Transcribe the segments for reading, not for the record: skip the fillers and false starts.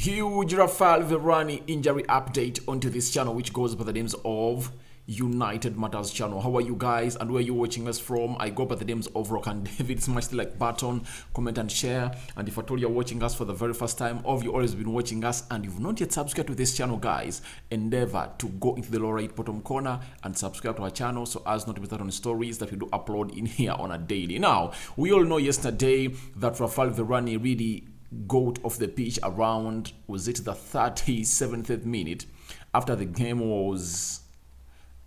Huge Raphael Varane injury update onto this channel, which goes by the names of United Matters channel. How are you guys and where you watching us from? I go by the names of Rock and David. Smash the like button, comment and share. And if at all you're watching us for the very first time, or you've always been watching us and you've not yet subscribed to this channel, guys, endeavor to go into the lower right bottom corner and subscribe to our channel so as not to miss out on stories that we do upload in here on a daily. Now, we all know yesterday that Raphael Varane really got off the pitch around, was it the 37th minute, after the game was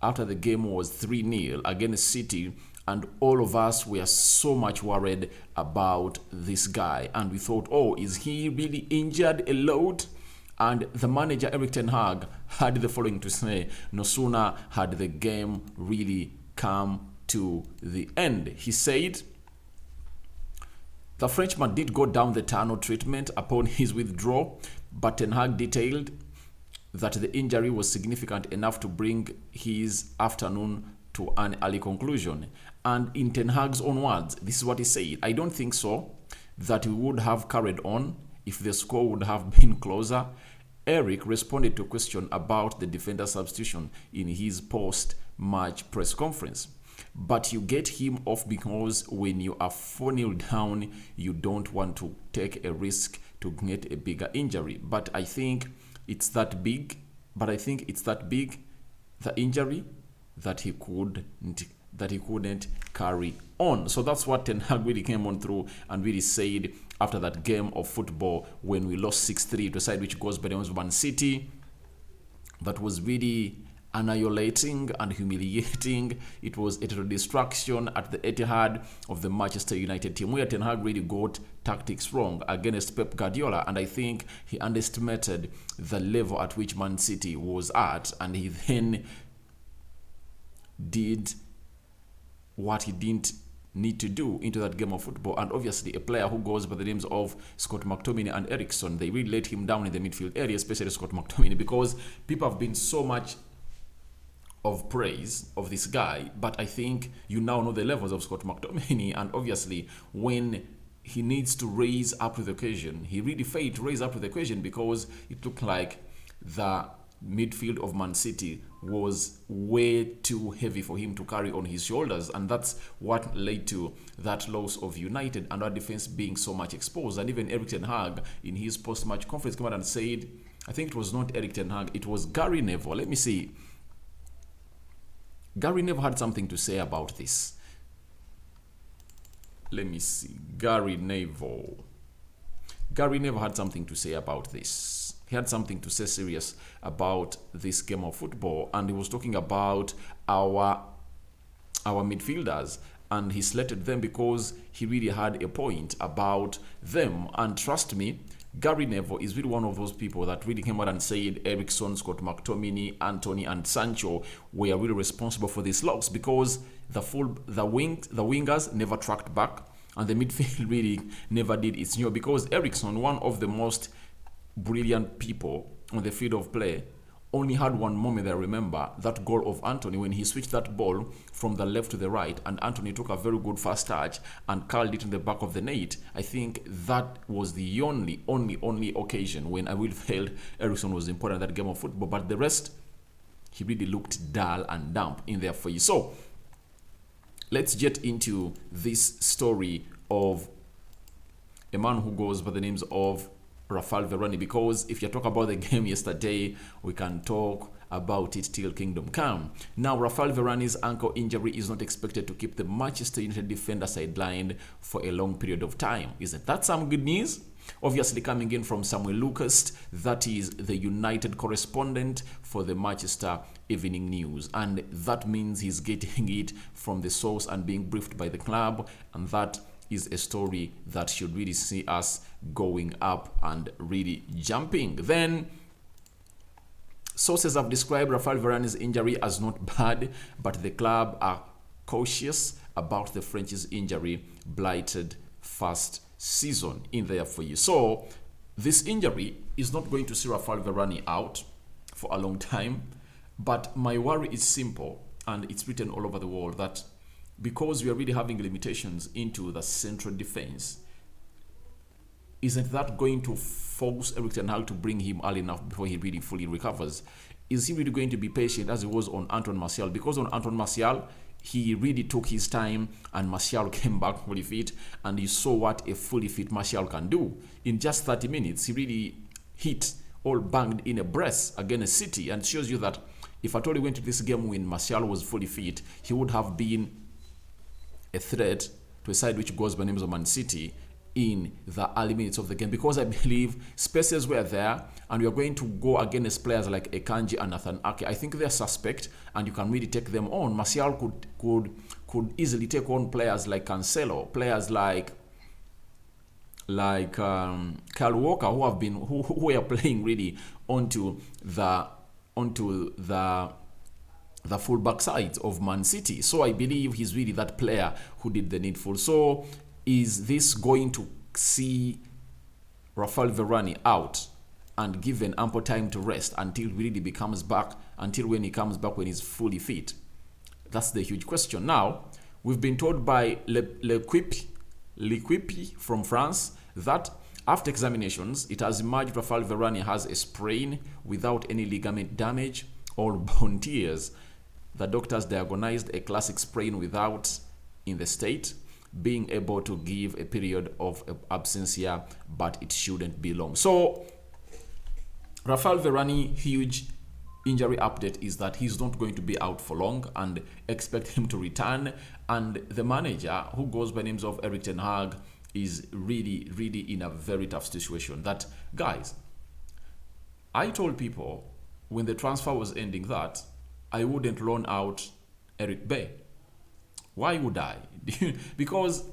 3-0 against City, and all of us were so much worried about this guy, and we thought, oh, is he really injured a lot? And the manager Erik ten Hag had the following to say: no sooner had the game really come to the end, he said, the Frenchman did go down the tunnel treatment upon his withdrawal, but Ten Hag detailed that the injury was significant enough to bring his afternoon to an early conclusion. And in Ten Hag's own words, this is what he said: I don't think so that we would have carried on if the score would have been closer. Eric responded to a question about the defender substitution in his post-match press conference. But you get him off because when you are 4-0 down, you don't want to take a risk to get a bigger injury. But I think it's that big. The injury, that he couldn't carry on. So that's what Ten Hag really came on through and really said after that game of football when we lost 6-3 to a side which goes by the name of Man City. That was really annihilating and humiliating. It was a distraction at the Etihad of the Manchester United team, where Ten Hag really got tactics wrong against Pep Guardiola, and I think he underestimated the level at which Man City was at, and he then did what he didn't need to do into that game of football. And obviously a player who goes by the names of Scott McTominay and Eriksen, they really let him down in the midfield area, especially Scott McTominay, because people have been so much of praise of this guy, but I think you now know the levels of Scott McTominay, and obviously when he needs to raise up to the occasion, he really failed to raise up to the occasion because it looked like the midfield of Man City was way too heavy for him to carry on his shoulders, and that's what led to that loss of United and our defense being so much exposed. And even Erik ten Hag in his post-match conference came out and said, I think it was not Erik ten Hag, it was Gary Neville. Let me see. Gary Neville had something to say about this. Let me see. Gary Neville had something to say about this. He had something to say serious about this game of football, and he was talking about our midfielders, and he slated them because he really had a point about them. And trust me, Gary Neville is really one of those people that really came out and said Eriksen, Scott McTominay, Anthony, and Sancho were really responsible for these locks because the wingers never tracked back, and the midfield really never did its job, because Eriksen, one of the most brilliant people on the field of play, only had one moment I remember, that goal of Anthony when he switched that ball from the left to the right, and Anthony took a very good fast touch and curled it in the back of the net. I think that was the only occasion when I will felt Eriksen was important in that game of football, but the rest, he really looked dull and damp in there for you. So let's get into this story of a man who goes by the names of Raphael Varane, because if you talk about the game yesterday, we can talk about it till kingdom come. Now, Raphael Varane's ankle injury is not expected to keep the Manchester United defender sidelined for a long period of time. Isn't that some good news? Obviously coming in from Samuel Lucas, that is the United correspondent for the Manchester Evening News, and that means he's getting it from the source and being briefed by the club, and that is a story that should really see us going up and really jumping. Then sources have described Raphael Varane's injury as not bad, but the club are cautious about the French's injury blighted first season in there for you. So this injury is not going to see Raphael Varane out for a long time, but my worry is simple, and it's written all over the world, that because we are really having limitations into the central defense, isn't that going to force Erik ten Hag to bring him early enough before he really fully recovers? Is he really going to be patient as he was on Antoine Martial? Because on Antoine Martial, he really took his time and Martial came back fully fit, and you saw what a fully fit Martial can do. In just 30 minutes, he really hit all banged in a brace against City, and shows you that if at all he went to this game when Martial was fully fit, he would have been a threat to a side which goes by the names of Man City in the early minutes of the game, because I believe spaces were there and we are going to go against players like Akanji and Nathan Ake. I think they're suspect and you can really take them on. Martial could easily take on players like Cancelo, players like Kyle Walker, who are playing really onto the full back sides of Man City. So I believe he's really that player who did the needful. So is this going to see Raphael Varane out and given ample time to rest until really becomes back, until when he comes back when he's fully fit? That's the huge question. Now, we've been told by L'Equipe from France that after examinations, it has emerged Raphael Varane has a sprain without any ligament damage or bone tears. The doctors diagnosed a classic sprain without, in the state, being able to give a period of absence here, but it shouldn't be long. So, Raphael Varane, huge injury update is that he's not going to be out for long, and expect him to return. And the manager, who goes by names of Erik ten Hag, is really, really in a very tough situation. That, guys, I told people when the transfer was ending that I wouldn't loan out Eric Bay. Why would I? Because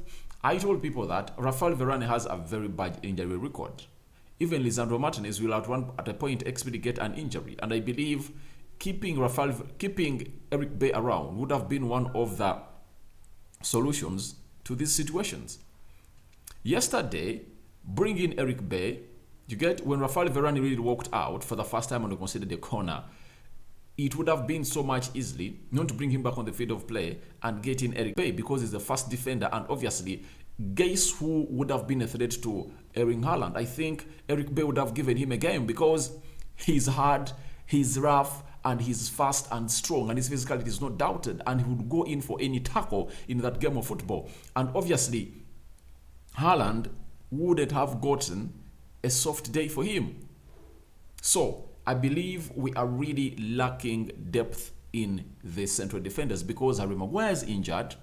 I told people that Raphael Varane has a very bad injury record. Even Lisandro Martinez will at a point expect to get an injury, and I believe keeping Eric Bay around would have been one of the solutions to these situations. Yesterday, bringing Eric Bay, you get when Raphael Varane really walked out for the first time and considered the corner, it would have been so much easily not to bring him back on the field of play and get in Eric Bay, because he's the first defender, and obviously guess who would have been a threat to Erling Haaland? I think Eric Bay would have given him a game, because he's hard, he's rough, and he's fast and strong, and his physicality is not doubted, and he would go in for any tackle in that game of football. And obviously Haaland wouldn't have gotten a soft day for him. So I believe we are really lacking depth in the central defenders, because Harry Maguire is injured,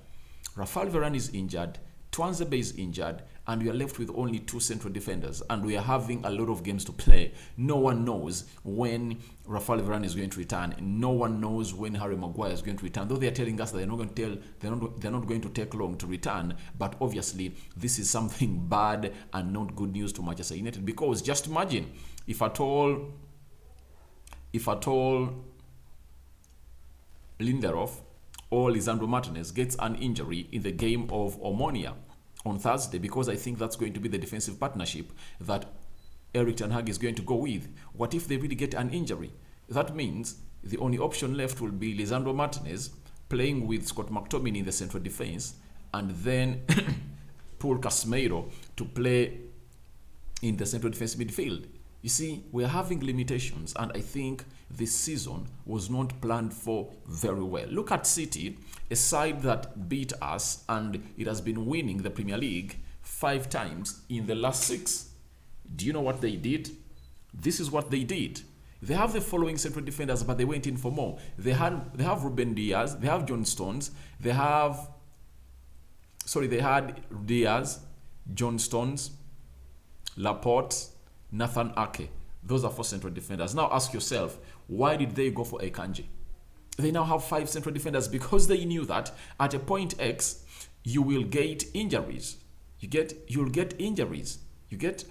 Raphael Varane is injured, Tuanzebe is injured, and we are left with only two central defenders, and we are having a lot of games to play. No one knows when Raphael Varane is going to return. No one knows when Harry Maguire is going to return, though they are telling us that they're not going to take long to return. But obviously this is something bad and not good news to Manchester United, because just imagine if at all Lindelof or Lisandro Martinez gets an injury in the game of Omonia on Thursday, because I think that's going to be the defensive partnership that Erik ten Hag is going to go with. What if they really get an injury? That means the only option left will be Lisandro Martinez playing with Scott McTominay in the central defense, and then Paul Casemiro to play in the central defense midfield. You see, we're having limitations, and I think this season was not planned for very well. Look at City, a side that beat us, and it has been winning the Premier League 5 times in the last 6. Do you know what they did? This is what they did. They have the following central defenders, but they went in for more. They have Ruben Diaz, they have John Stones, they had Diaz, John Stones, Laporte, Nathan Ake. Those are 4 central defenders. Now ask yourself, why did they go for Akanji? They now have 5 central defenders, because they knew that at a point X you will get injuries. You'll get injuries.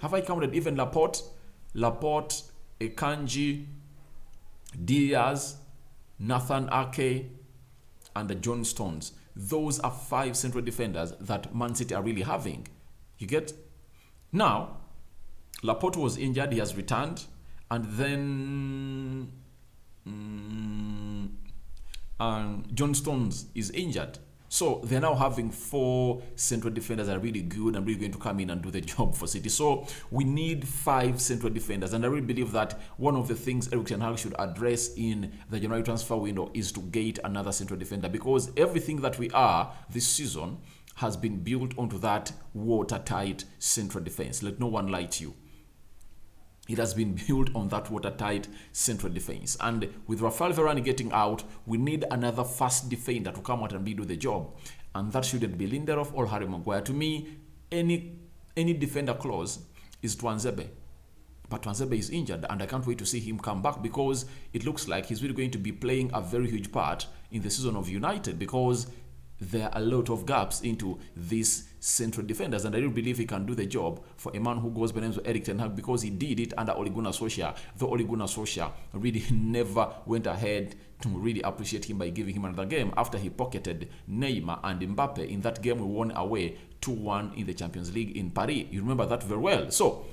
Have I counted even Laporte, Akanji, Diaz, Nathan Ake, and the John Stones. Those are 5 central defenders that Man City are really having. Now Laporte was injured, he has returned, and then John Stones is injured. So they're now having 4 central defenders that are really good and really going to come in and do the job for City. So we need 5 central defenders. And I really believe that one of the things Erik ten Hag should address in the January transfer window is to get another central defender, because everything that we are this season has been built onto that watertight central defense. Let no one lie to you. It has been built on that watertight central defense. And with Raphael Varane getting out, we need another fast defender to come out and do the job. And that shouldn't be Lindelof or Harry Maguire. To me, any defender clause is Tuanzebe. But Tuanzebe is injured, and I can't wait to see him come back, because it looks like he's really going to be playing a very huge part in the season of United, because there are a lot of gaps into these central defenders, and I really believe he can do the job for a man who goes by the name of Erik ten Hag, because he did it under Ole Gunnar Solskjaer, though Ole Gunnar Solskjaer really never went ahead to really appreciate him by giving him another game after he pocketed Neymar and Mbappe in that game we won away 2-1 in the Champions League in Paris. You remember that very well. So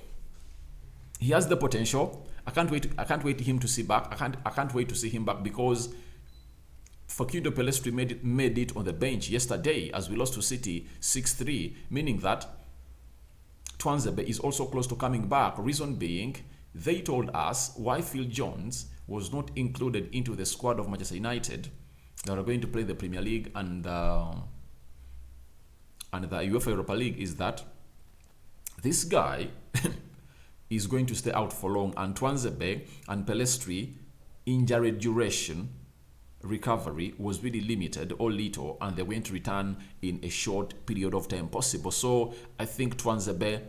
he has the potential. I can't wait him to see back. I can't wait to see him back, because Facundo Pellistri made it on the bench yesterday as we lost to City 6-3, meaning that Tuanzebe is also close to coming back. Reason being, they told us why Phil Jones was not included into the squad of Manchester United that are going to play the Premier League and the UEFA Europa League is that this guy is going to stay out for long, and Tuanzebe and Pellistri injury duration recovery was really limited or little, and they're going to return in a short period of time possible. So I think Tuanzebe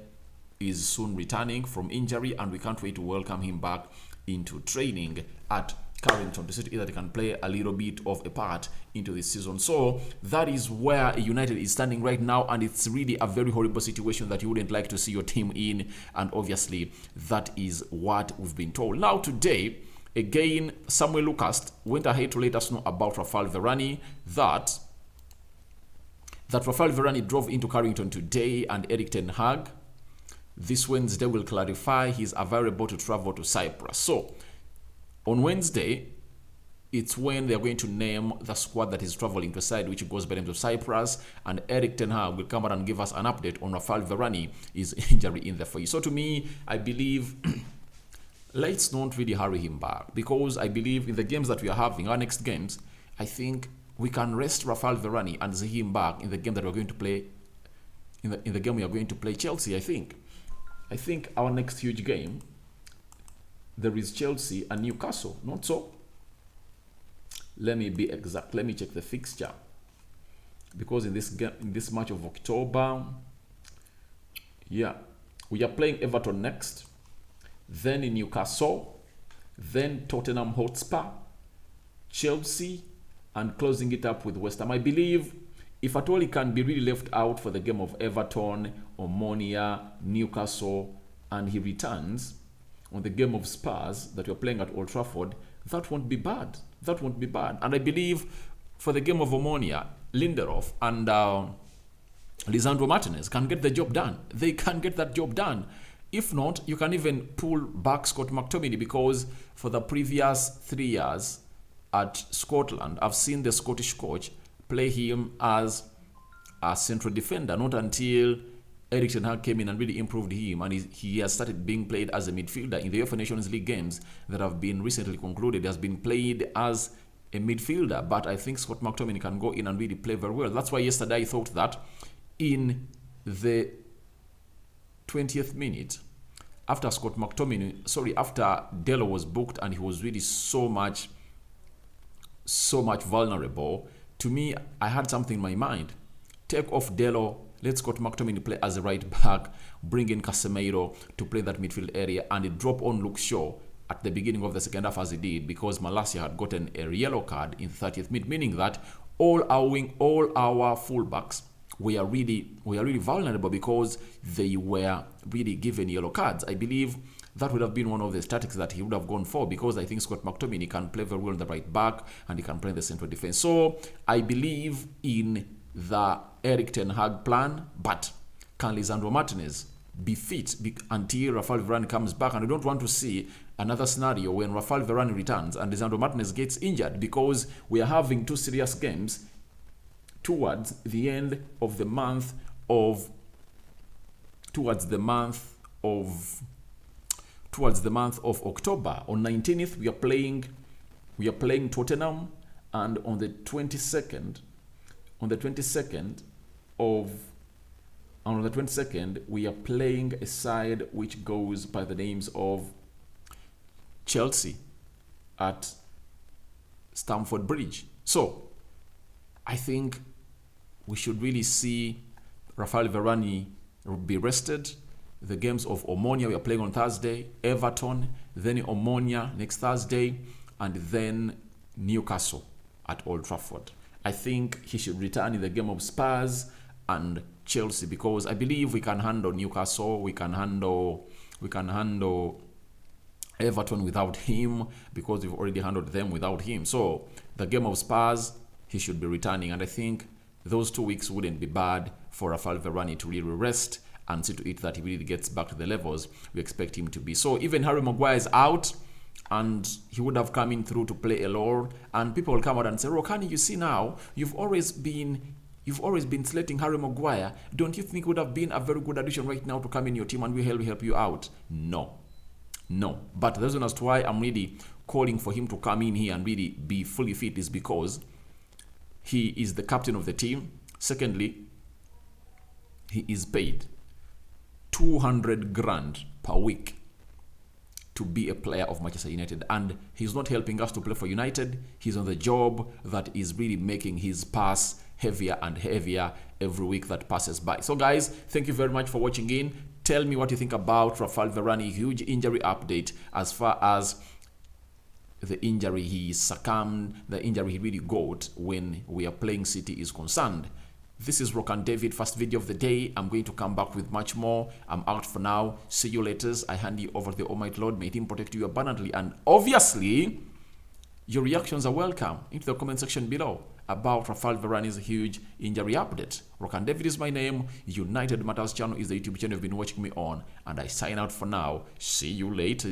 is soon returning from injury, and we can't wait to welcome him back into training at Carrington to see either they can play a little bit of a part into this season. So that is where United is standing right now, and it's really a very horrible situation that you wouldn't like to see your team in, and obviously that is what we've been told. Now today, again, Samuel Lucas went ahead to let us know about Raphael Varane, that Raphael Varane drove into Carrington today, and Erik ten Hag this Wednesday will clarify he's available to travel to Cyprus. So on Wednesday, it's when they're going to name the squad that is traveling to side, which goes by the name of Cyprus, and Erik ten Hag will come out and give us an update on Raphael Varane, his injury in the face. So to me, I believe let's not really hurry him back, because I believe in the games that we are having, our next games, I think we can rest Raphael Varane and see him back in the game that we're going to play, in the game we are going to play Chelsea. I think our next huge game, there is Chelsea and Newcastle, not so? Let me be exact. Let me check the fixture, because in this match of October, yeah, we are playing Everton next, then in Newcastle, then Tottenham Hotspur, Chelsea, and closing it up with West Ham. I believe if at all he can be really left out for the game of Everton, Omonia, Newcastle, and he returns on the game of Spurs that we're playing at Old Trafford, that won't be bad. That won't be bad. And I believe for the game of Omonia, Lindelof and Lisandro Martinez can get the job done. They can get that job done. If not, you can even pull back Scott McTominay, because for the previous 3 years at Scotland, I've seen the Scottish coach play him as a central defender, not until Erik ten Hag came in and really improved him, and he has started being played as a midfielder. In the UEFA Nations League games that have been recently concluded, he has been played as a midfielder, but I think Scott McTominay can go in and really play very well. That's why yesterday I thought that in the 20th minute, after after Delo was booked and he was really so much vulnerable, to me, I had something in my mind. Take off Delo, let Scott McTominay play as a right back, bring in Casemiro to play that midfield area, and drop on Luke Shaw at the beginning of the second half as he did, because Malacia had gotten a yellow card in the 30th minute, meaning that all our fullbacks were really vulnerable because they were really given yellow cards. I believe that would have been one of the tactics that he would have gone for, because I think Scott McTominay can play very well on the right back and he can play in the central defense. So I believe in the Erik ten Hag plan, but can Lisandro Martinez be fit until Raphael Varane comes back? And I don't want to see another scenario when Raphael Varane returns and Lisandro Martinez gets injured, because we are having 2 serious games towards the end of the month of October. On 19th we are playing Tottenham, and on the 22nd we are playing a side which goes by the names of Chelsea at Stamford Bridge. So I think we should really see Raphael Varane be rested. The games of Omonia, we are playing on Thursday, Everton, then Omonia next Thursday, and then Newcastle at Old Trafford. I think he should return in the game of Spurs and Chelsea, because I believe we can handle Newcastle, we can handle Everton without him, because we've already handled them without him. So the game of Spurs, he should be returning, and I think those 2 weeks wouldn't be bad for Raphael Varane to really rest and see to it that he really gets back to the levels we expect him to be. So even Harry Maguire is out, and he would have come in through to play a role, and people will come out and say, Rokani, you see now, you've always been slating Harry Maguire. Don't you think it would have been a very good addition right now to come in your team and we help you out? No. But the reason as to why I'm really calling for him to come in here and really be fully fit is because he is the captain of the team. Secondly, he is paid 200 grand per week to be a player of Manchester United, and he's not helping us to play for United. He's on the job that is really making his pass heavier and heavier every week that passes by. So guys, thank you very much for watching in. Tell me what you think about Raphael Varane. Huge injury update as far as the injury he succumbed, the injury he really got when we are playing City is concerned. This is Rock and David, first video of the day. I'm going to come back with much more. I'm out for now. See you later. I hand you over to the Almighty Lord. May Him protect you abundantly. And obviously, your reactions are welcome into the comment section below about Raphael Varane's huge injury update. Rock and David is my name. United Matters channel is the YouTube channel you've been watching me on. And I sign out for now. See you later.